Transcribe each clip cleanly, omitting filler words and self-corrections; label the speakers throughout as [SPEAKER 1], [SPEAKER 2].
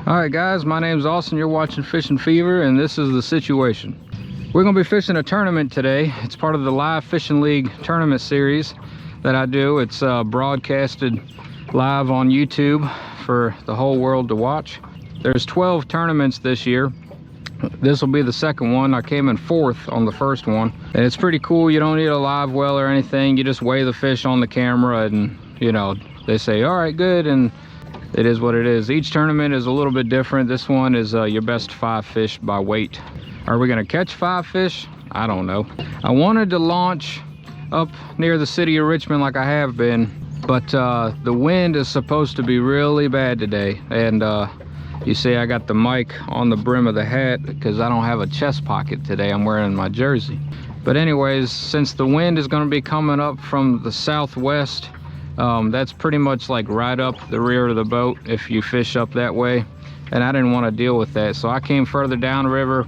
[SPEAKER 1] All right guys, my name's Austin, you're watching Fishing Fever, and this is the situation. We're gonna be fishing a tournament today. It's part of the Live Fishing League tournament series that I do. It's broadcasted live on YouTube for the whole world to watch. There's 12 tournaments this year. This will be the second one. I came in 4th on the first one, and it's pretty cool. You don't need a live well or anything. You just weigh the fish on the camera, and you know, they say all right, good, and it is what it is. Each tournament is a little bit different. This one is your best 5 fish by weight. Are we gonna catch 5 fish? I don't know. I wanted to launch up near the city of Richmond like I have been, but the wind is supposed to be really bad today. And you see I got the mic on the brim of the hat because I don't have a chest pocket today. I'm wearing my jersey. But anyways, since the wind is gonna be coming up from the southwest, that's pretty much like right up the rear of the boat if you fish up that way, and I didn't want to deal with that, so I came further downriver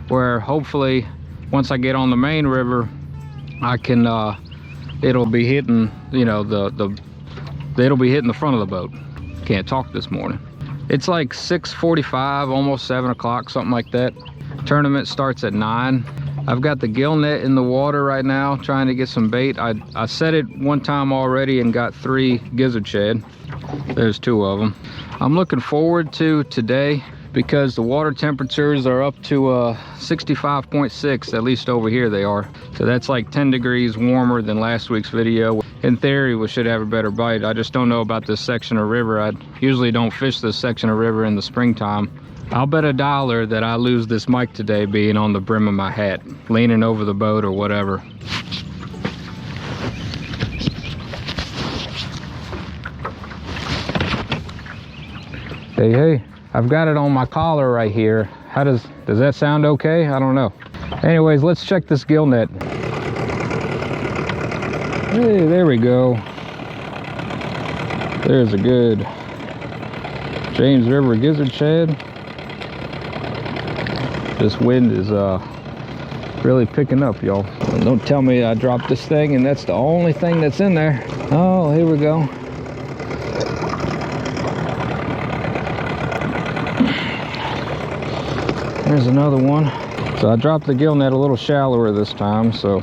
[SPEAKER 1] where hopefully once I get on the main river I can it'll be hitting, you know, it'll be hitting the front of the boat. Can't talk this morning. It's like 6:45, almost 7 o'clock, something like that. Tournament starts at 9. I've got the gill net in the water right now trying to get some bait. I set it one time already and got 3 gizzard shad. There's 2 of them. I'm looking forward to today because the water temperatures are up to 65.6, at least over here they are. So that's like 10 degrees warmer than last week's video. In theory, we should have a better bite. I just don't know about this section of river. I usually don't fish this section of river in the springtime. I'll bet $1 that I lose this mic today being on the brim of my hat, leaning over the boat or whatever. Hey, I've got it on my collar right here. How does that sound okay? I don't know. Anyways, let's check this gill net. Hey, there we go. There's a good James River gizzard shad. This wind is really picking up, y'all. Don't tell me I dropped this thing and that's the only thing that's in there. Oh, here we go. There's another one. So I dropped the gill net a little shallower this time, so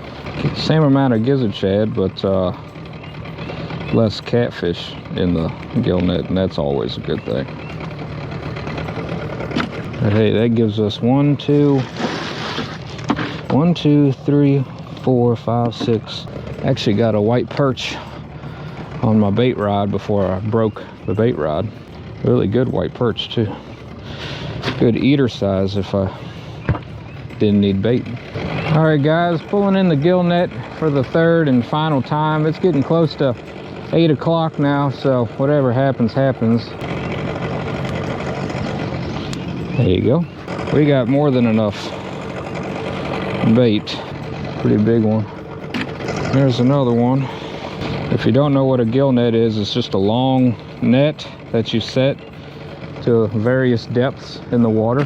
[SPEAKER 1] same amount of gizzard shad, but less catfish in the gill net, and that's always a good thing. But hey, that gives us 1, 2, 3, 4, 5, 6. Actually got a white perch on my bait rod before I broke the bait rod. Really good white perch too. Good eater size if I didn't need bait. All right guys, pulling in the gill net for the 3rd and final time. It's getting close to 8 o'clock now, so whatever happens, happens. There you go. We got more than enough bait. Pretty big one. There's another one. If you don't know what a gill net is, it's just a long net that you set to various depths in the water.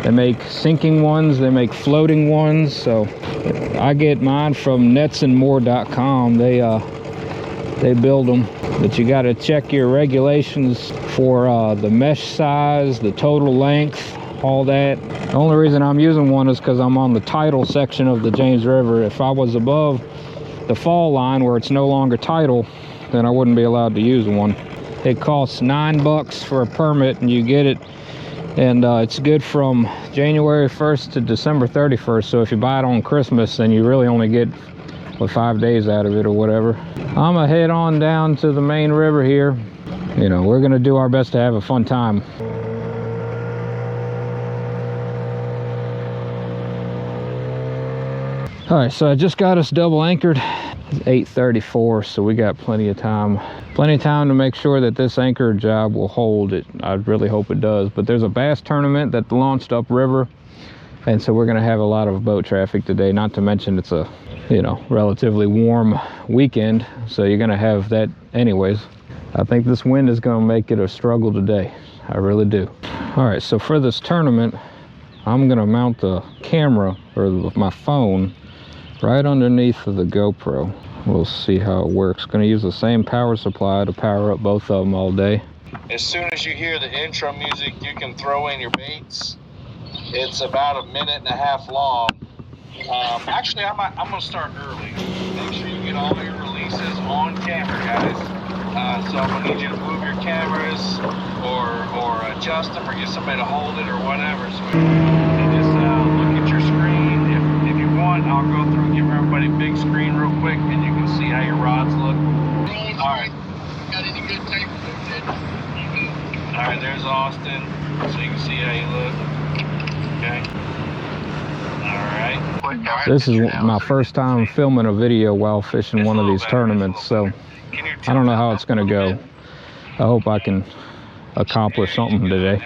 [SPEAKER 1] They make sinking ones, they make floating ones. So I get mine from netsandmore.com. They build them, but you got to check your regulations for the mesh size, the total length, all that. The only reason I'm using one is because I'm on the tidal section of the James River. If I was above the fall line where it's no longer tidal, then I wouldn't be allowed to use one. It costs $9 for a permit, and you get it, and it's good from January 1st to December 31st. So if you buy it on Christmas, then you really only get 5 days out of it or whatever. I'm gonna head on down to the main river here. You know, we're gonna do our best to have a fun time. All right, so I just got us double anchored. It's 8:34, so we got plenty of time. Plenty of time to make sure that this anchor job will hold it. I really hope it does. But there's a bass tournament that launched upriver, and so we're gonna have a lot of boat traffic today. Not to mention it's a, you know, relatively warm weekend, so you're gonna have that anyways. I think this wind is gonna make it a struggle today. I really do. All right, so for this tournament, I'm gonna mount the camera or my phone right underneath of the GoPro. We'll see how it works. Gonna use the same power supply to power up both of them all day.
[SPEAKER 2] As soon as you hear the intro music, you can throw in your baits. It's about 1.5 minutes long. Actually, I'm going to start early. Make sure you get all your releases on camera, guys. So I'm going to need you to move your cameras or adjust them or get somebody to hold it or whatever. So you just look at your screen. If you want, I'll go through and give everybody a big screen real quick and you can see how your rods look. All right. Got any good tape? All right, there's Austin, so you can see how you look. Okay. All right.
[SPEAKER 1] This is my first time filming a video while fishing one of these tournaments, so I don't know how it's going to go. I hope I can accomplish something today.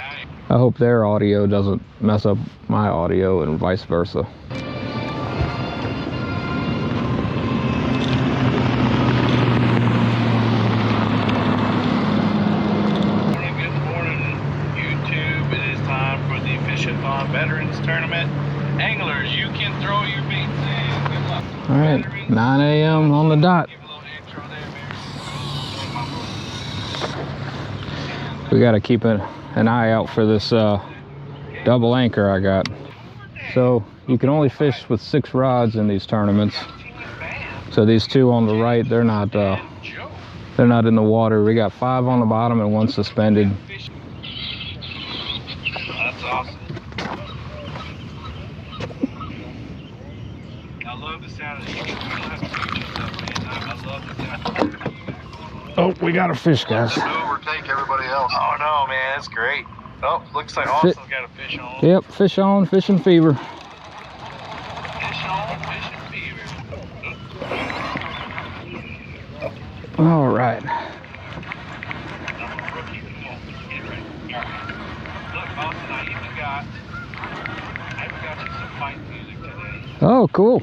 [SPEAKER 1] I hope their audio doesn't mess up my audio and vice versa.
[SPEAKER 2] Veterans Tournament. Anglers, you can throw your baits in. Good luck.
[SPEAKER 1] All right, 9 a.m. on the dot. We got to keep an eye out for this double anchor I got. So you can only fish with 6 rods in these tournaments. So these 2 on the right, they're not in the water. We got 5 on the bottom and 1 suspended.
[SPEAKER 2] That's awesome. I love the sound of the
[SPEAKER 1] Oh, we got a fish, guys.
[SPEAKER 2] Overtake everybody else. Oh no, man, that's great. Oh, looks like Austin's got a fish on.
[SPEAKER 1] Yep, fish on, fishing fever.
[SPEAKER 2] Fish on, fishing fever.
[SPEAKER 1] All right.
[SPEAKER 2] Look, Austin, I even got you some fight music today.
[SPEAKER 1] Oh, cool.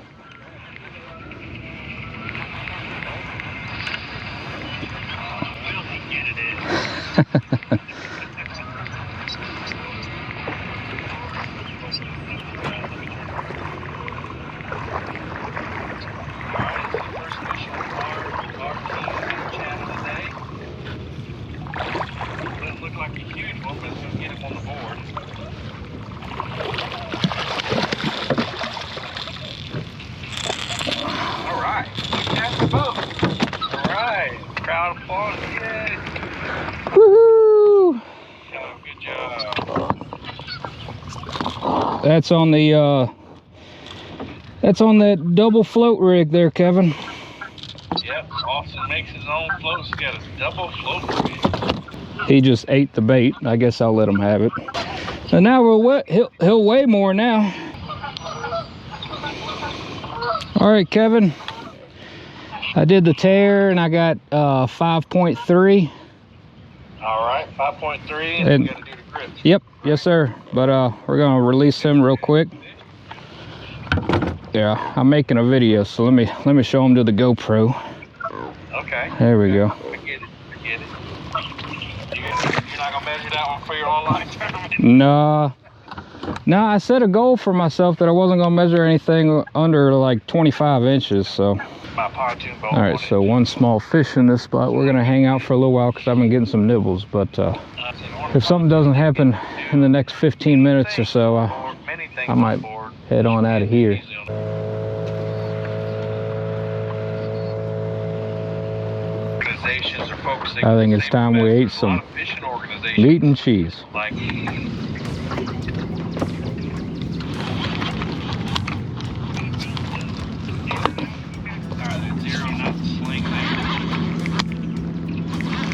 [SPEAKER 2] Look like a huge one, but it's going to get him on the board. All right, look at the boat. All right, crowd applause. Yay.
[SPEAKER 1] Woohoo!
[SPEAKER 2] Oh, good job.
[SPEAKER 1] That's on that double float rig there, Kevin.
[SPEAKER 2] Yep, Austin makes his own floats. He's got a double float rig.
[SPEAKER 1] He just ate the bait. I guess I'll let him have it. And now he'll weigh more now. All right, Kevin. I did the tear and I got 5.3.
[SPEAKER 2] All right, 5.3, and we got to do the grips.
[SPEAKER 1] Yep, yes sir. But we're gonna release him real quick. Yeah, I'm making a video, so let me show him to the GoPro.
[SPEAKER 2] Okay.
[SPEAKER 1] There we go.
[SPEAKER 2] Forget it. You're not gonna measure that one for your online tournament?
[SPEAKER 1] No, I set a goal for myself that I wasn't gonna measure anything under like 25 inches, so.
[SPEAKER 2] My pontoon boat.
[SPEAKER 1] All right, so 1 small fish in this spot. We're gonna hang out for a little while because I've been getting some nibbles, but if something doesn't happen in the next 15 minutes or so, I might head on out of here. I think it's time we ate some meat and cheese.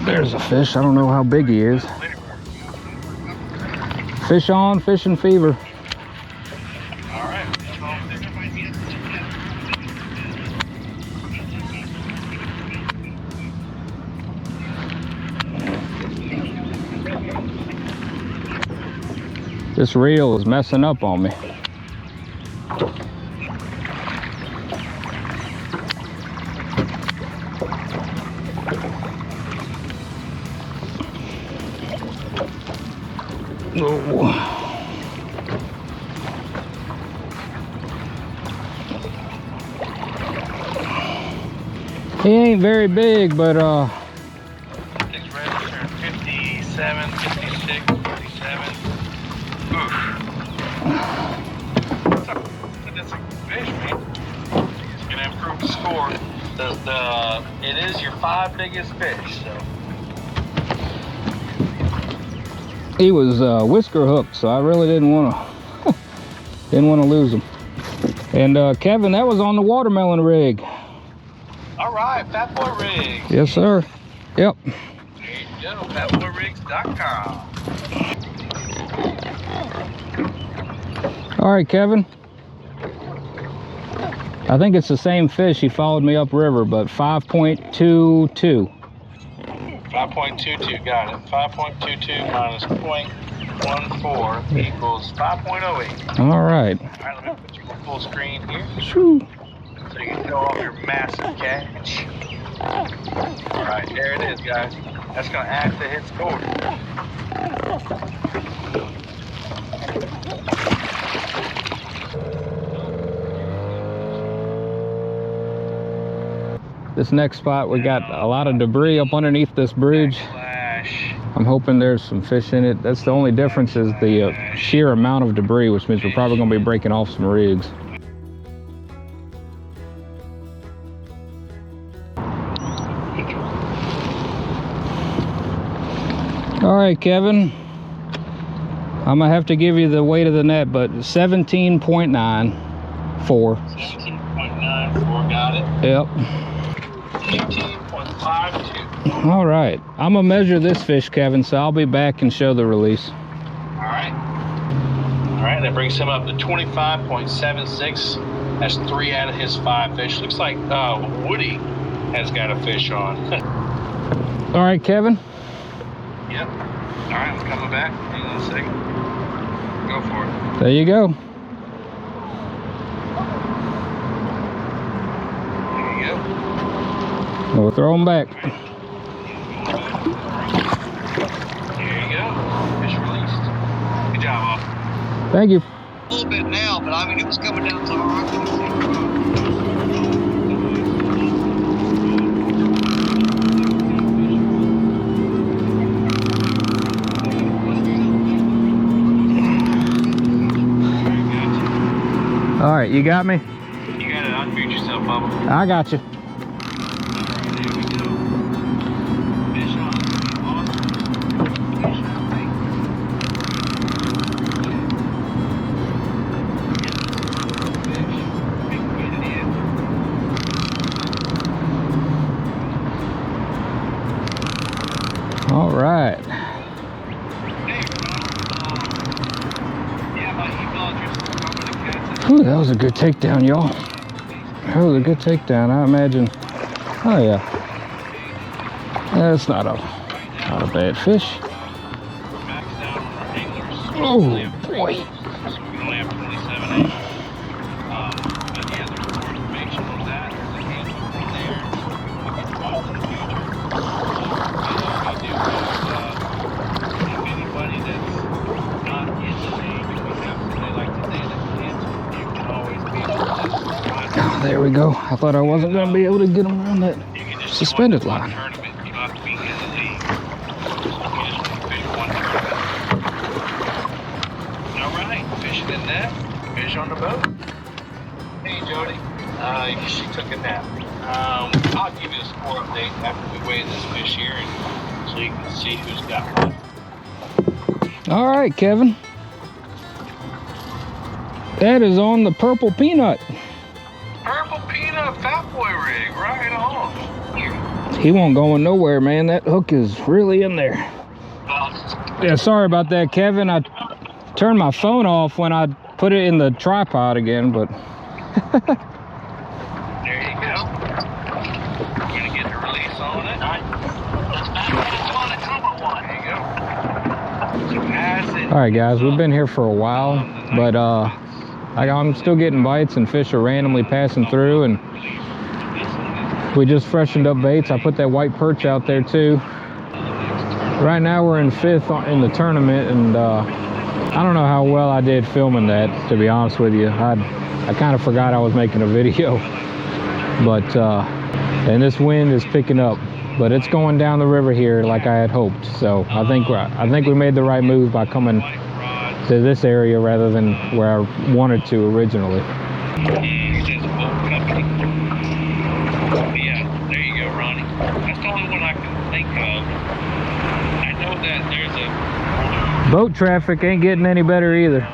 [SPEAKER 1] There's a fish. I don't know how big he is. Fish on, fishing fever. This reel is messing up on me. Oh. He ain't very big, but
[SPEAKER 2] It's registered 57 It is your 5 biggest fish. So.
[SPEAKER 1] He was whisker hooked, so I really didn't want to lose him. And Kevin, that was on the watermelon rig.
[SPEAKER 2] All right, Fat Boy Rigs.
[SPEAKER 1] Yes, sir. Yep.
[SPEAKER 2] There you go, fatboyrigs.com.
[SPEAKER 1] All right, Kevin. I think it's the same fish. He followed me upriver, but 5.22.
[SPEAKER 2] 5.22, got it. 5.22 minus 0.14 equals 5.08.
[SPEAKER 1] All right.
[SPEAKER 2] All right, let me put you on full screen here.
[SPEAKER 1] Shoo.
[SPEAKER 2] So you can show off your massive catch. All right, there it is, guys. That's going to act to hit score.
[SPEAKER 1] This next spot, we got a lot of debris up underneath this bridge. I'm hoping there's some fish in it. That's the only difference, is the sheer amount of debris, which means we're probably going to be breaking off some rigs. All right, Kevin. I'm going to have to give you the weight of the net, but 17.94.
[SPEAKER 2] 17.94, got it.
[SPEAKER 1] Yep.
[SPEAKER 2] 18.52.
[SPEAKER 1] All right. I'm going to measure this fish, Kevin, so I'll be back and show the release.
[SPEAKER 2] All right. All right, that brings him up to 25.76. That's 3 out of his 5 fish. Looks like Woody has got a fish on.
[SPEAKER 1] All right, Kevin.
[SPEAKER 2] Yep. All right, I'm coming back. Hang on a second. Go for it.
[SPEAKER 1] There you go.
[SPEAKER 2] There you go.
[SPEAKER 1] We'll throw them back.
[SPEAKER 2] There you go. Fish released. Good job, Austin.
[SPEAKER 1] Thank you.
[SPEAKER 2] A little bit now, but I mean, it was coming down so hard.
[SPEAKER 1] All right, you got me?
[SPEAKER 2] You gotta unmute yourself, Bubba.
[SPEAKER 1] I got you.
[SPEAKER 2] There we go. Fish on. Awesome. Fish on. Fish. Big get it in.
[SPEAKER 1] All right.
[SPEAKER 2] Hey, yeah, my email address is
[SPEAKER 1] Whew, that was a good takedown, y'all. That was a good takedown, I imagine. Oh yeah. That's not a bad fish. Oh boy.
[SPEAKER 2] So we only have 27 eggs. But yeah, there's more information on that. There's a handbook in there. We can call in the future. We do have anybody that's not in the league, we have somebody like today that's in. You can always be able to
[SPEAKER 1] There we go. I thought I wasn't going to be able to get them around that
[SPEAKER 2] you can just
[SPEAKER 1] suspended
[SPEAKER 2] join
[SPEAKER 1] line.
[SPEAKER 2] one tournament. You don't have to be in the league. So you just fish one tournament. All right, fishing in net, fish on the boat. Hey, Jody. She took a nap. I'll give you a score update after we weigh this fish here, and so you can see who's got what.
[SPEAKER 1] All right, Kevin. That is on the purple peanut.
[SPEAKER 2] Purple peanut fat boy rig, right on.
[SPEAKER 1] He won't go nowhere, man. That hook is really in there. Yeah, sorry about that, Kevin. I turned my phone off when I put it in the tripod again, but
[SPEAKER 2] there you go. We're gonna get the release on it. There you go.
[SPEAKER 1] all right, guys, we've been here for a while, but I'm still getting bites and fish are randomly passing through, and we just freshened up baits. I put that white perch out there too. Right now we're in 5th in the tournament, and I don't know how well I did filming that, to be honest with you. I kind of forgot I was making a video, but and this wind is picking up, but it's going down the river here like I had hoped. So I think we made the right move by coming to this area rather than where I wanted to originally.
[SPEAKER 2] Yeah, That's the only one I can think of. I know that there's a
[SPEAKER 1] Boat traffic ain't getting any better either.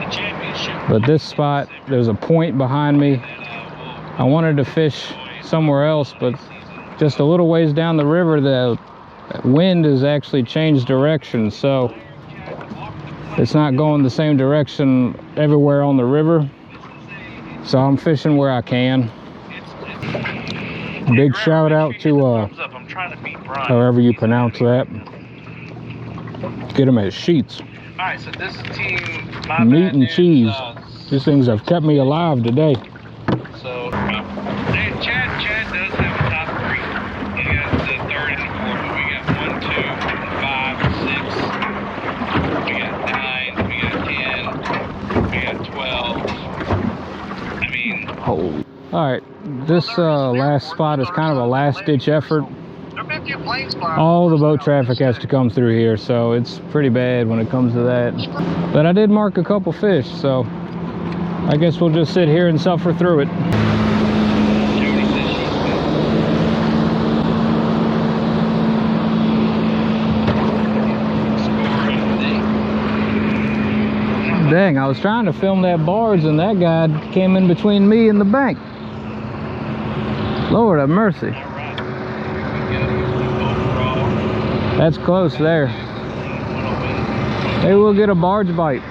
[SPEAKER 2] the championship.
[SPEAKER 1] But this spot, there's a point behind me. I wanted to fish somewhere else, but just a little ways down the river, the wind has actually changed direction, so it's not going the same direction everywhere on the river. So I'm fishing where I can. Big shout out to however you pronounce that. Get them at Sheets.
[SPEAKER 2] Alright, so this is team
[SPEAKER 1] Meat and cheese. These things have kept me alive today.
[SPEAKER 2] So Chad does have a top three. He got the third and the fourth, but we got 1, 2, 5, 6. We got 9. We got 10. We got 12. I mean,
[SPEAKER 1] Oh. All right, this last spot is kind of a last-ditch effort. All the boat traffic has to come through here, so it's pretty bad when it comes to that. But I did mark a couple fish, so I guess we'll just sit here and suffer through it. Dang, I was trying to film that barge and that guy came in between me and the bank. Lord have mercy. That's close there. Maybe we'll get a barge bite.